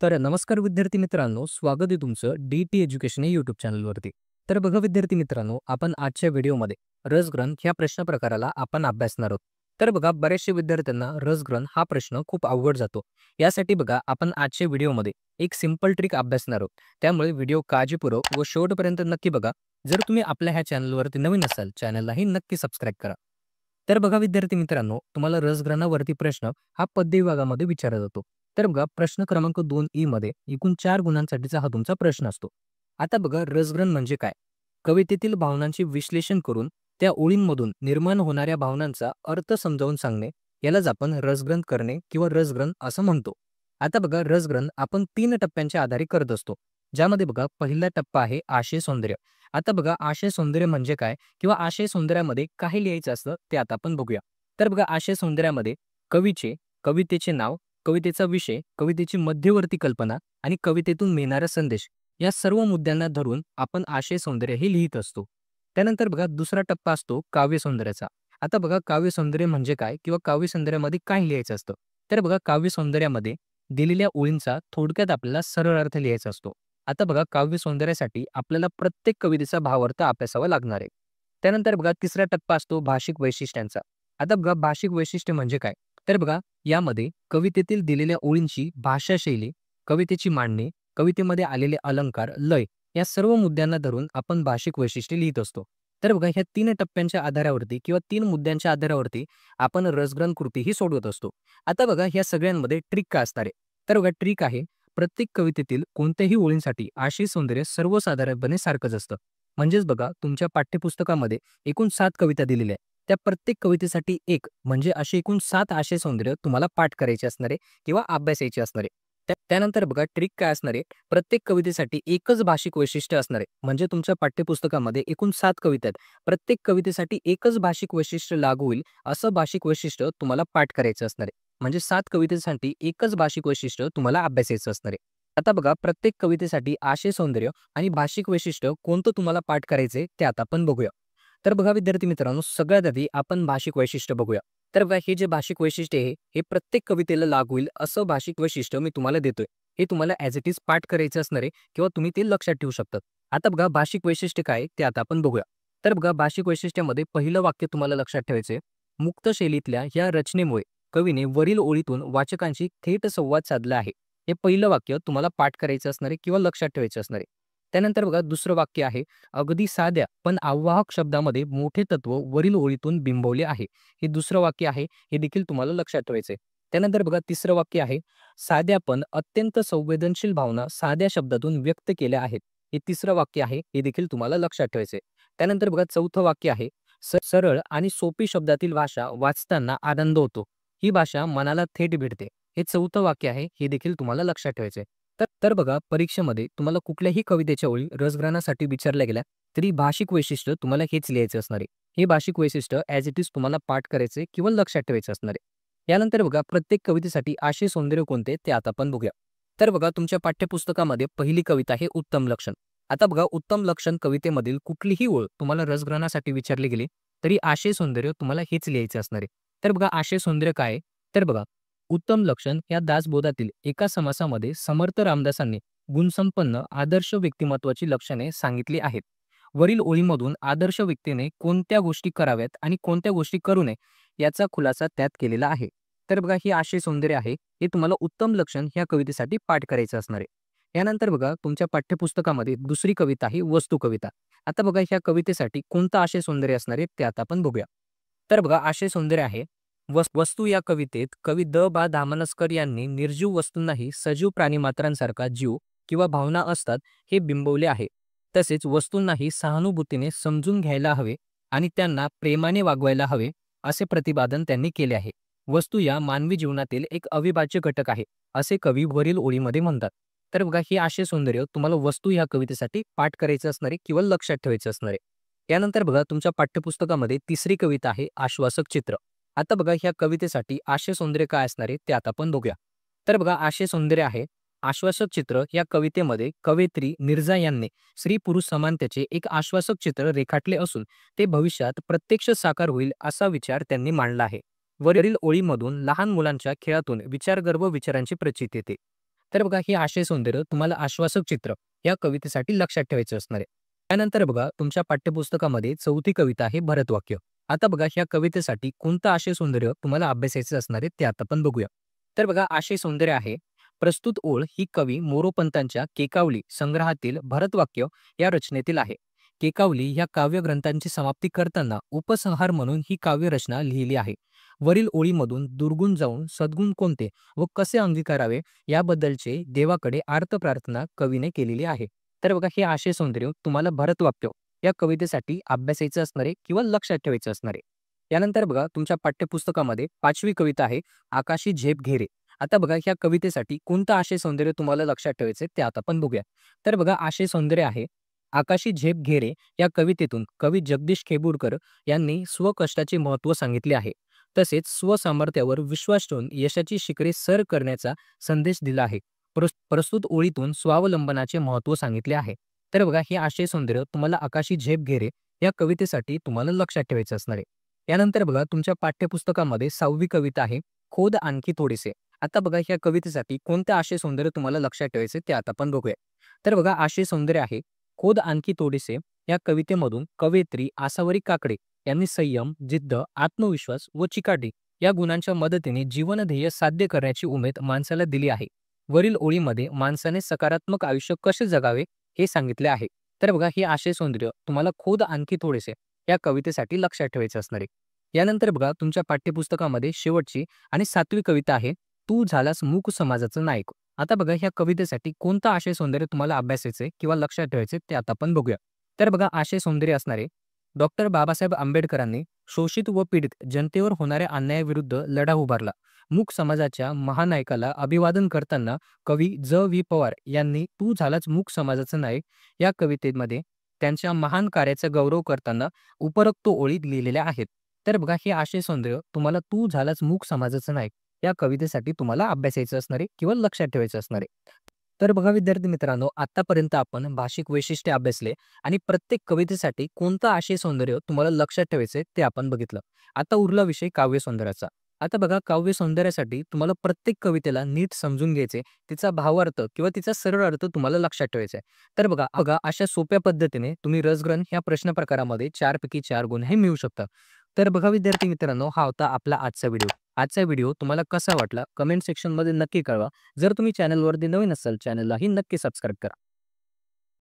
तर नमस्कार विद्यार्थी मित्रांनो, स्वागत आहे तुमचं डी-टी एज्युकेशन या यूट्यूब चॅनलवरती. तर बघा विद्यार्थी मित्रांनो, आपण आजच्या व्हिडिओमध्ये रसग्रहण ह्या प्रश्न प्रकाराला आपण अभ्यासणार आहोत. तर बघा बऱ्याचशा विद्यार्थ्यांना रसग्रहण हा प्रश्न खूप अवघड जातो. यासाठी बघा आपण आजच्या व्हिडिओमध्ये एक सिंपल ट्रिक अभ्यासणार आहोत. त्यामुळे व्हिडिओ काळजीपूर्वक व शेवटपर्यंत नक्की बघा. जर तुम्ही आपल्या ह्या चॅनलवरती नवीन असाल, चॅनललाही नक्की सबस्क्राईब करा. तर बघा विद्यार्थी मित्रांनो, तुम्हाला रसग्रहणावरती प्रश्न हा पद्य विभागामध्ये विचारला जातो. तर बघा प्रश्न क्रमांक 2 मध्ये एकूण 4 गुणांसाठीचा हा तुमचा प्रश्न असतो. आता बघा रसग्रहण म्हणजे काय? कवितेतील भावनांचे विश्लेषण करून त्या ओळींमधून निर्माण होणाऱ्या भावनांचा अर्थ समजावून सांगणे यालाच आपण रसग्रहण करणे किंवा रसग्रहण असं म्हणतो. आता बघा रसग्रहण आपण 3 टप्प्यांच्या आधारे करत असतो. ज्यामध्ये बघा पहिला टप्पा आहे आशय सौंदर्य. आता बघा आशय सौंदर्य म्हणजे काय किंवा आशय सौंदर्यामध्ये काय लिहायचं असतं ते आता आपण बघूया. तर बघा आशय सौंदर्यामध्ये कवितेचे नाव, कवितेचा विषय, कवितेची मध्यवर्ती कल्पना आणि कवितेतून मिळणारा संदेश या सर्व मुद्द्यांना धरून आपण आशय सौंदर्य हे लिहित असतो. त्यानंतर बघा दुसरा टप्पा असतो काव्य सौंदर्याचा. आता बघा काव्य सौंदर्य म्हणजे काय किंवा काव्य सौंदर्यामध्ये काय लिहायचं असतं. तर बघा काव्य सौंदर्यामध्ये दिलेल्या ओळींचा थोडक्यात आपल्याला सरळ अर्थ लिहायचा असतो. आता बघा काव्य सौंदर्यासाठी आपल्याला प्रत्येक कवितेचा भावार्थ अभ्यासावा लागणार आहे. त्यानंतर बघा तिसरा टप्पा असतो भाषिक वैशिष्ट्यांचा. आता बघा भाषिक वैशिष्ट्य म्हणजे काय? तर बघा यामध्ये कवितेतील दिलेल्या ओळींची भाषाशैली, कवितेची मांडणी, कवितेमध्ये आलेले अलंकार, लय या सर्व मुद्द्यांना धरून आपण भाषिक वैशिष्ट्ये लिहित असतो. तर बघा ह्या 3 टप्प्यांच्या आधारावरती किंवा 3 मुद्द्यांच्या आधारावरती आपण रसग्रहण कृतीही सोडवत असतो. आता बघा ह्या सगळ्यांमध्ये ट्रिक काय असणार आहे? तर बघा ट्रिक आहे प्रत्येक कवितेतील कोणत्याही ओळींसाठी आशय सौंदर्य सर्वसाधारणपणे सारखंच असतं. म्हणजेच बघा तुमच्या पाठ्यपुस्तकामध्ये एकूण 7 कविता दिलेल्या आहेत. त्या प्रत्येक कवितेसाठी एक म्हणजे असे एकूण 7 आशय सौंदर्य तुम्हाला पाठ करायचे असणारे किंवा अभ्यासायचे असणारे. त्यानंतर बघा ट्रिक काय असणार आहे, प्रत्येक कवितेसाठी एकच भाषिक वैशिष्ट्य असणार आहे. म्हणजे तुमच्या पाठ्यपुस्तकामध्ये एकूण 7 कविता आहेत. प्रत्येक कवितेसाठी एकच भाषिक वैशिष्ट्य लागू होईल असं भाषिक वैशिष्ट्य तुम्हाला पाठ करायचं असणार आहे. म्हणजे 7 कवितेसाठी एकच भाषिक वैशिष्ट्य तुम्हाला अभ्यासायचं असणार आहे. आता बघा प्रत्येक कवितेसाठी आशय सौंदर्य आणि भाषिक वैशिष्ट्य कोणतं तुम्हाला पाठ करायचंय ते आता आपण बघूया. तर बघा विद्यार्थी मित्रांनो, सगळ्यात आधी आपण भाषिक वैशिष्ट्य बघूया. तर बघा हे जे भाषिक वैशिष्ट्य आहे, हे प्रत्येक कवितेला लागू होईल असं भाषिक वैशिष्ट्य मी तुम्हाला देतोय. हे तुम्हाला ॲज इट इज पाठ करायचं असणार आहे किंवा तुम्ही ते लक्षात ठेवू शकता. आता बघा भाषिक वैशिष्ट्य काय आहे ते आता आपण बघूया. तर बघा भाषिक वैशिष्ट्यामध्ये पहिलं वाक्य तुम्हाला लक्षात ठेवायचंय. मुक्त शैलीतल्या या रचनेमुळे कवीने वरील ओळीतून वाचकांशी थेट संवाद साधला आहे. हे पहिलं वाक्य तुम्हाला पाठ करायचं असणार आहे किंवा लक्षात ठेवायचं असणार आहे. त्यानंतर बघा दुसरं वाक्य आहे, अगदी साध्या पण आवाहक शब्दामध्ये मोठे तत्व वरील ओळीतून बिंबवले आहे. हे दुसरं वाक्य आहे, हे देखील तुम्हाला लक्षात ठेवायचंय. त्यानंतर बघा तिसरं वाक्य आहे, साध्या पण अत्यंत संवेदनशील भावना साध्या शब्दातून व्यक्त केल्या आहेत. हे तिसरं वाक्य आहे, हे देखील तुम्हाला लक्षात ठेवायचंय. त्यानंतर बघा चौथं वाक्य आहे, सरळ आणि सोपी शब्दातील भाषा वाचताना आनंद होतो. ही भाषा मनाला थेट भिडते. हे चौथं वाक्य आहे, हे देखील तुम्हाला लक्षात ठेवायचंय. तर बघा परीक्षेमध्ये तुम्हाला कुठल्याही कवितेच्या ओळी रसग्रहणासाठी विचारल्या गेल्या तरी भाषिक वैशिष्ट्य तुम्हाला हेच लिहायचं असणार आहे. हे भाषिक वैशिष्ट्य ॲज इट इज तुम्हाला पाठ करायचे किंवा लक्षात ठेवायचं असणार आहे. यानंतर बघा प्रत्येक कवितेसाठी आशय सौंदर्य कोणते ते आता आपण बघूया. तर बघा तुमच्या पाठ्यपुस्तकामध्ये पहिली कविता आहे उत्तम लक्षण. आता बघा उत्तम लक्षण कवितेमधील कुठलीही ओळ तुम्हाला रसग्रहणासाठी विचारली गेली तरी आशय सौंदर्य तुम्हाला हेच लिहायचं असणार आहे. तर बघा आशय सौंदर्य काय आहे? तर बघा उत्तम लक्षण या दासबोधातील एका समासामध्ये समर्थ रामदासांनी गुणसंपन्न आदर्श व्यक्तिमत्वाची लक्षणे सांगितली आहेत. वरील ओळीमधून आदर्श व्यक्तीने कोणत्या गोष्टी कराव्यात आणि कोणत्या गोष्टी करू नये याचा खुलासा त्यात केलेला आहे. तर बघा ही आशय सौंदर्य आहे, हे तुम्हाला उत्तम लक्षण ह्या कवितेसाठी पाठ करायचं असणार आहे. यानंतर बघा तुमच्या पाठ्यपुस्तकामध्ये दुसरी कविता आहे वस्तू कविता. आता बघा ह्या कवितेसाठी कोणतं आशय सौंदर्य असणार आहे ते आता आपण बघूया. तर बघा आशय सौंदर्य आहे, वस्तू या कवितेत कवी द.बा. दामनस्कर यांनी निर्जीव वस्तूंनाही सजीव प्राणीमात्रांसारखा जीव किंवा भावना असतात हे बिंबवले आहे. तसेच वस्तूंनाही सहानुभूतीने समजून घ्यायला हवे आणि त्यांना प्रेमाने वागवायला हवे असे प्रतिपादन त्यांनी केले आहे. वस्तू या मानवी जीवनातील एक अविभाज्य घटक आहे असे कवी वरील ओळीमध्ये म्हणतात. तर बघा ही आशय सौंदर्य तुम्हाला वस्तू या कवितेसाठी पाठ करायचं असणार आहे किंवा लक्षात ठेवायचं असणार आहे. यानंतर बघा तुमच्या पाठ्यपुस्तकामध्ये तिसरी कविता आहे आश्वासक चित्र. आता बघा ह्या कवितेसाठी आशय सौंदर्य काय असणार आहे ते आता आपण बघूया. तर बघा आशय सौंदर्य आहे, आश्वासक चित्र या कवितेमध्ये कवयित्री नीरजा यांनी स्त्री पुरुष समानतेचे एक आश्वासक चित्र रेखाटले असून ते भविष्यात प्रत्यक्ष साकार होईल असा विचार त्यांनी मांडला आहे. वरील ओळीमधून लहान मुलांच्या खेळातून विचारगर्भ विचारांची प्रचिती येते. तर बघा हे आशय सौंदर्य तुम्हाला आश्वासक चित्र या कवितेसाठी लक्षात ठेवायचं असणार आहे. त्यानंतर बघा तुमच्या पाठ्यपुस्तकामध्ये चौथी कविता आहे भरतवाक्य. आता बघा ह्या कवितेसाठी कोणतं आशय सौंदर्य तुम्हाला अभ्यासायचं असणार आहे ते आता आपण बघूया. तर बघा आशय सौंदर्य आहे, प्रस्तुत ओळ ही कवी मोरोपंतांच्या केकावली संग्रहातील भरतवाक्य या रचनेतील आहे. केकावली ह्या काव्यग्रंथांची समाप्ती करताना उपसंहार म्हणून ही काव्यरचना लिहिली आहे. वरील ओळीमधून दुर्गुण जाऊन सद्गुण कोणते व कसे अंगीकारावे याबद्दलचे देवाकडे आर्त प्रार्थना कवीने केलेली आहे. तर बघा हे आशय सौंदर्य तुम्हाला भरतवाक्य या कवितेसाठी अभ्यासायचं असणार आहे किंवा लक्षात ठेवायचं असणार आहे. यानंतर बघा तुमच्या पाठ्यपुस्तकामध्ये 5वी कविता आहे आकाशी झेप घेरे. आता बघा ह्या कवितेसाठी कोणतं आशय सौंदर्य तुम्हाला लक्षात ठेवायचं ते आता आपण बघूया. तर बघा आशय सौंदर्य आहे, आकाशी झेप घेरे या कवितेतून कवी जगदीश खेबुरकर यांनी स्वकष्टाचे महत्त्व सांगितले आहे. तसेच स्वसामर्थ्यावर विश्वास ठेवून यशाची शिखरे सर करण्याचा संदेश दिला आहे. प्रस्तुत ओळीतून स्वावलंबनाचे महत्त्व सांगितले आहे. तर बघा हे आशय सौंदर्य तुम्हाला आकाशी झेप घेरे या कवितेसाठी तुम्हाला लक्षात ठेवायचं असणार आहे. यानंतर बघा तुमच्या पाठ्यपुस्तकामध्ये 6वी कविता आहे खोद आणखी थोडेसे. आता बघा ह्या कवितेसाठी कोणते आशय सौंदर्य तुम्हाला लक्षात ठेवायचे ते आता आपण बघूया. तर बघा आशय सौंदर्य आहे, खोद आणखी थोडेसे या कवितेमधून कवयित्री आसावरी काकडे यांनी संयम, जिद्द, आत्मविश्वास व चिकाटी या गुणांच्या मदतीने जीवनध्येय साध्य करण्याची उमेद माणसाला दिली आहे. वरील ओळीमध्ये माणसाने सकारात्मक आयुष्य कसे जगावे हे सांगितले आहे. तर बघा हे आशय सौंदर्य तुम्हाला खोद आणखी थोडेसे या कवितेसाठी लक्षात ठेवायचे असणार आहे. यानंतर बघा तुमच्या पाठ्यपुस्तकामध्ये शेवटची आणि 7वी कविता आहे तू झालास मूक समाजाचा नायक. आता बघा ह्या कवितेसाठी कोणतं आशय सौंदर्य तुम्हाला अभ्यासायचे किंवा लक्षात ठेवायचे ते आता आपण बघूया. तर बघा आशय सौंदर्य असणारे, डॉक्टर बाबासाहेब आंबेडकरांनी शोषित व पीडित जनतेवर होणाऱ्या अन्यायाविरुद्ध लढा उभारला. मूक समाजाच्या महानायकाला अभिवादन करताना कवी ज.वी. पवार यांनी तू झालाच मूक समाजाचा नायक या कवितेमध्ये त्यांच्या महान कार्याचा गौरव करताना उपरोक्त ओळीत लिहिलेल्या आहेत. तर बघा हे आशय सौंदर्य तुम्हाला तू झालाच मूक समाजाचा नायक या कवितेसाठी तुम्हाला अभ्यासायचं असणार आहे किंवा लक्षात ठेवायचं असणार आहे. तर बघा विद्यार्थी मित्रांनो, आतापर्यंत आपण भाषिक वैशिष्ट्ये अभ्यासले आणि प्रत्येक कवितेसाठी कोणतं आशय सौंदर्य तुम्हाला लक्षात ठेवायचे ते आपण बघितलं. आता उरला विषय काव्य सौंदर्याचा. आता बघा काव्य सौंदर्यासाठी तुम्हाला प्रत्येक कवितेला नीट समजून घ्यायचे, तिचा भावार्थ किंवा तिचा सरळ अर्थ तुम्हाला लक्षात ठेवायचा आहे. तर बघा बघा अशा सोप्या पद्धतीने तुम्ही रसग्रहण ह्या प्रश्न प्रकारामध्ये 4 पैकी 4 गुण हे मिळवू शकता. तर बघा विद्यार्थी मित्रांनो, हा होता आपला आजचा व्हिडिओ. आजचा व्हिडिओ तुम्हाला कसा वाटला कमेंट सेक्शनमध्ये नक्की कळवा. जर तुम्ही चॅनलवरती नवीन असाल चॅनललाही नक्की सबस्क्राईब करा.